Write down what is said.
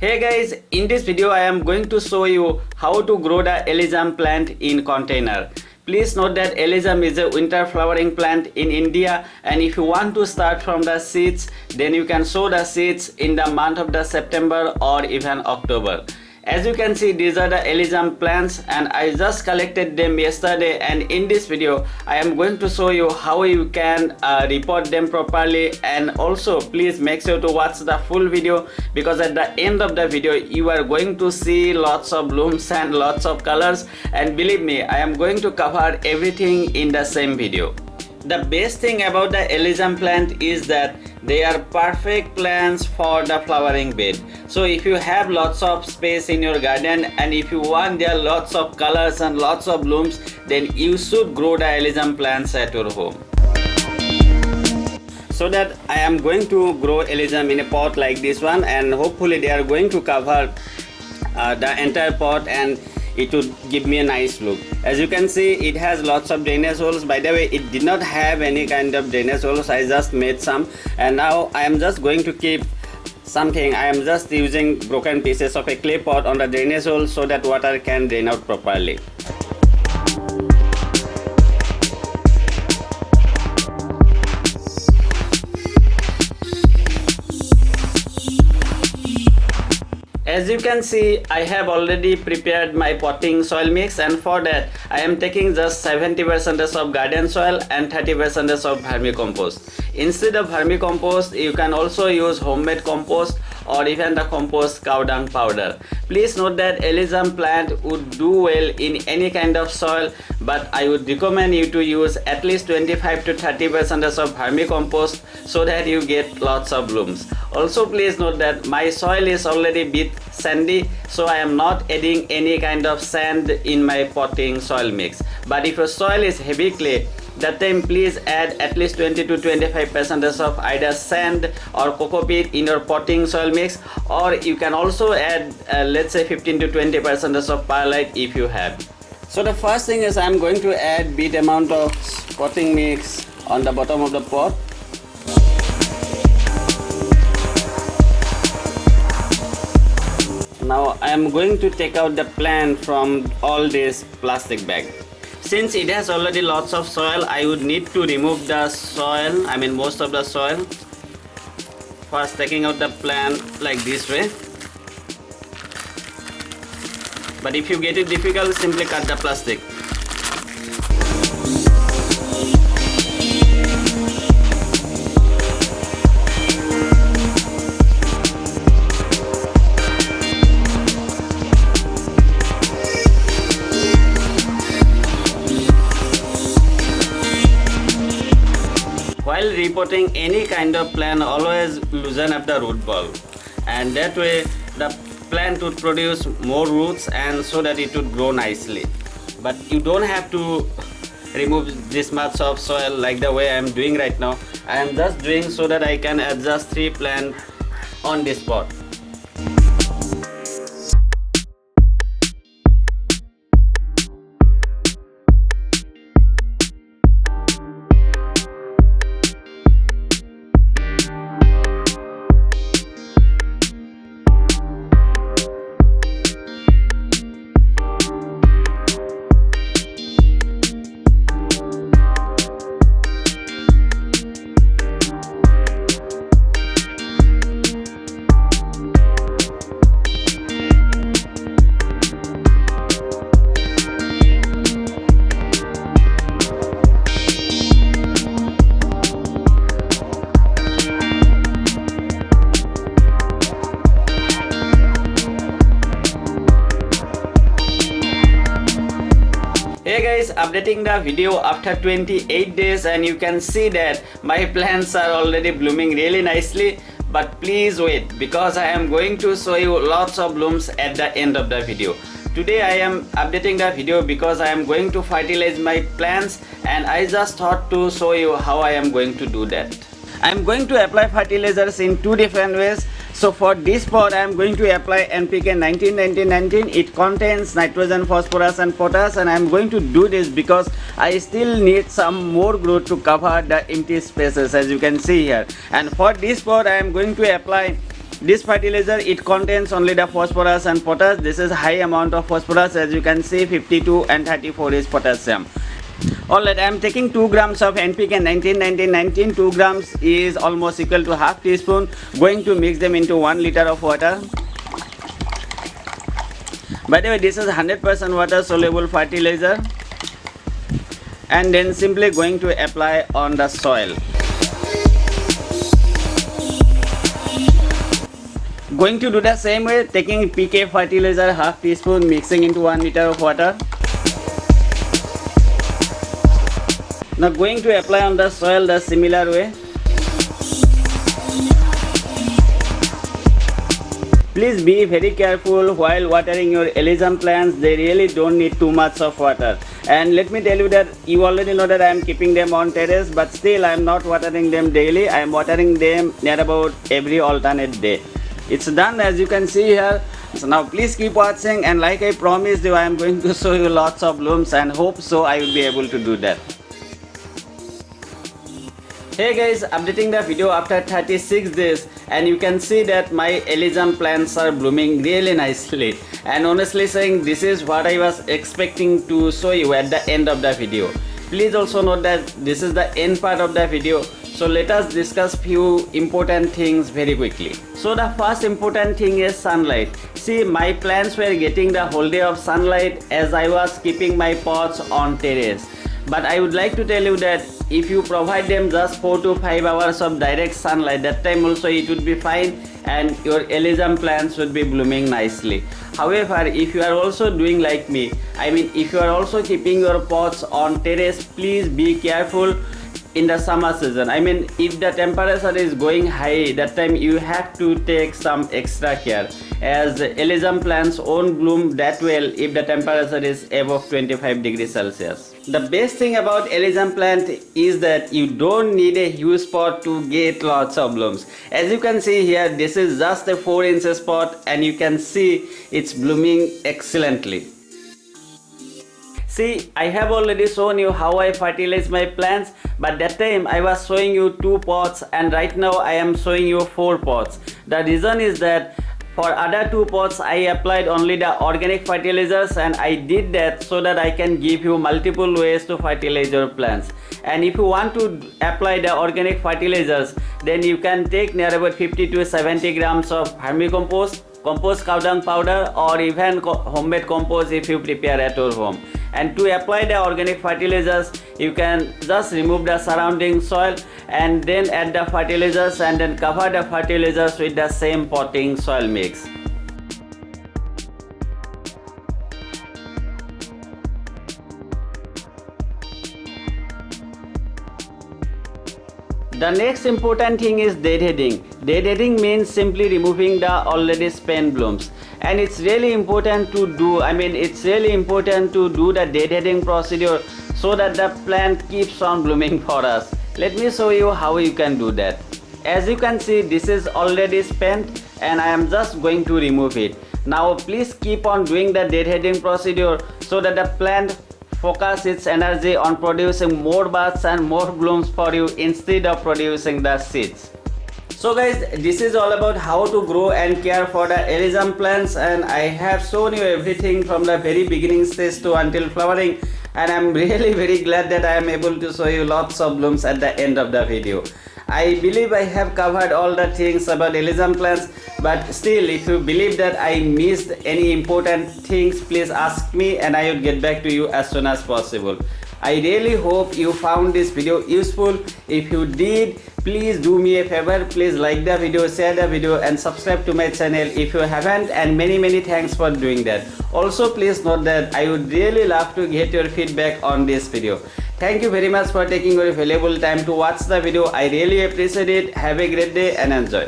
Hey guys, in this video I am going to show you how to grow the Alyssum plant in container. Please note that Alyssum is a winter flowering plant in India, and if you want to start from the seeds, then you can sow the seeds in the month of the September or even October. As you can see, these are the Alyssum plants and I just collected them yesterday, and in this video I am going to show you how you can repot them properly. And also please make sure to watch the full video, because at the end of the video you are going to see lots of blooms and lots of colors, and believe me, I am going to cover everything in the same video. The best thing about the Alyssum plant is that they are perfect plants for the flowering bed. So if you have lots of space in your garden and if you want there lots of colors and lots of blooms, then you should grow the Alyssum plants at your home. So that I am going to grow Alyssum in a pot like this one, and hopefully they are going to cover the entire pot and it would give me a nice look. As you can see, it has lots of drainage holes. By the way, it did not have any kind of drainage holes, I just made some, and now I am just going to keep something. I am just using broken pieces of a clay pot on the drainage hole so that water can drain out properly. As you can see, I have already prepared my potting soil mix, and for that I am taking just 70% of garden soil and 30% of vermicompost. Instead of vermicompost, you can also use homemade compost or even the compost cow dung powder. Please note that Alyssum plant would do well in any kind of soil, but I would recommend you to use at least 25 to 30% of vermicompost so that you get lots of blooms. Also please note that my soil is already a bit sandy, so I am not adding any kind of sand in my potting soil mix. But if your soil is heavy clay, that time please add at least 20 to 25% of either sand or coco peat in your potting soil mix, or you can also add let's say 15 to 20% of perlite if you have. So the first thing is I am going to add bit amount of potting mix on the bottom of the pot. Now I am going to take out the plant from all this plastic bag. Since it has already lots of soil, I would need to remove the soil, most of the soil. First taking out the plant like this way. But if you get it difficult, simply cut the plastic. While repotting any kind of plant, always loosen up the root ball, and that way the plant would produce more roots and so that it would grow nicely. But you don't have to remove this much of soil like the way I am doing right now. I am just doing so that I can adjust 3 plants on this pot. Hey guys, updating the video after 28 days, and you can see that my plants are already blooming really nicely. But please wait, because I am going to show you lots of blooms at the end of the video. Today I am updating the video because I am going to fertilize my plants, and I just thought to show you how I am going to do that. I am going to apply fertilizers in 2 different ways. So for this pot I am going to apply NPK 19-19-19. It contains nitrogen, phosphorus and potash, and I am going to do this because I still need some more growth to cover the empty spaces, as you can see here. And for this pot I am going to apply This fertilizer, it contains only the phosphorus and potash. This is high amount of phosphorus, as you can see 52 and 34 is potassium. Alright, I am taking 2 grams of NPK 19. 2 grams is almost equal to half teaspoon. Going to mix them into 1 liter of water. By the way, this is 100% water soluble fertilizer, and then simply going to apply on the soil. Going to do the same way, taking PK fertilizer half teaspoon, mixing into 1 liter of water. Now going to apply on the soil the similar way. Please be very careful while watering your Alyssum plants. They really don't need too much of water. And let me tell you that you already know that I am keeping them on terrace, but still I am not watering them daily. I am watering them near about every alternate day. It's done, as you can see here. So now please keep watching, and like I promised you, I am going to show you lots of blooms, and hope so I will be able to do that. Hey guys, updating the video after 36 days, and you can see that my Alyssum plants are blooming really nicely. And honestly saying, this is what I was expecting to show you at the end of the video. Please also note that this is the end part of the video. So let us discuss few important things very quickly. So the first important thing is sunlight. See, my plants were getting the whole day of sunlight as I was keeping my pots on terrace. But I would like to tell you that if you provide them just 4 to 5 hours of direct sunlight, that time also it would be fine, and your Alyssum plants would be blooming nicely. However, if you are also doing like me, I mean if you are also keeping your pots on terrace, please be careful in the summer season. I mean, if the temperature is going high, that time you have to take some extra care, as Alyssum plants won't bloom that well if the temperature is above 25 degrees Celsius. The best thing about Alyssum plant is that you don't need a huge pot to get lots of blooms. As you can see here, this is just a 4 inches pot, and you can see it's blooming excellently. See, I have already shown you how I fertilize my plants, but that time I was showing you 2 pots, and right now I am showing you 4 pots. The reason is that for other 2 pots I applied only the organic fertilizers, and I did that so that I can give you multiple ways to fertilize your plants. And if you want to apply the organic fertilizers, then you can take near about 50 to 70 grams of vermicompost, compost cow dung powder, or even homemade compost if you prepare at your home. And to apply the organic fertilizers, you can just remove the surrounding soil and then add the fertilizers, and then cover the fertilizers with the same potting soil mix. The next important thing is deadheading. Deadheading means simply removing the already spent blooms. And it's really important to do, the deadheading procedure so that the plant keeps on blooming for us. Let me show you how you can do that. As you can see, this is already spent, and I am just going to remove it. Now please keep on doing the deadheading procedure so that the plant focus its energy on producing more buds and more blooms for you instead of producing the seeds. So guys, this is all about how to grow and care for the Alyssum plants, and I have shown you everything from the very beginning stage to until flowering, and I'm really very glad that I am able to show you lots of blooms at the end of the video. I believe I have covered all the things about Alyssum plants, but still, if you believe that I missed any important things, please ask me and I will get back to you as soon as possible. I really hope you found this video useful. If you did, please do me a favor, please like the video, share the video, and subscribe to my channel if you haven't, and many thanks for doing that. Also, please note that I would really love to get your feedback on this video. Thank you very much for taking your valuable time to watch the video. I really appreciate it. Have a great day and enjoy.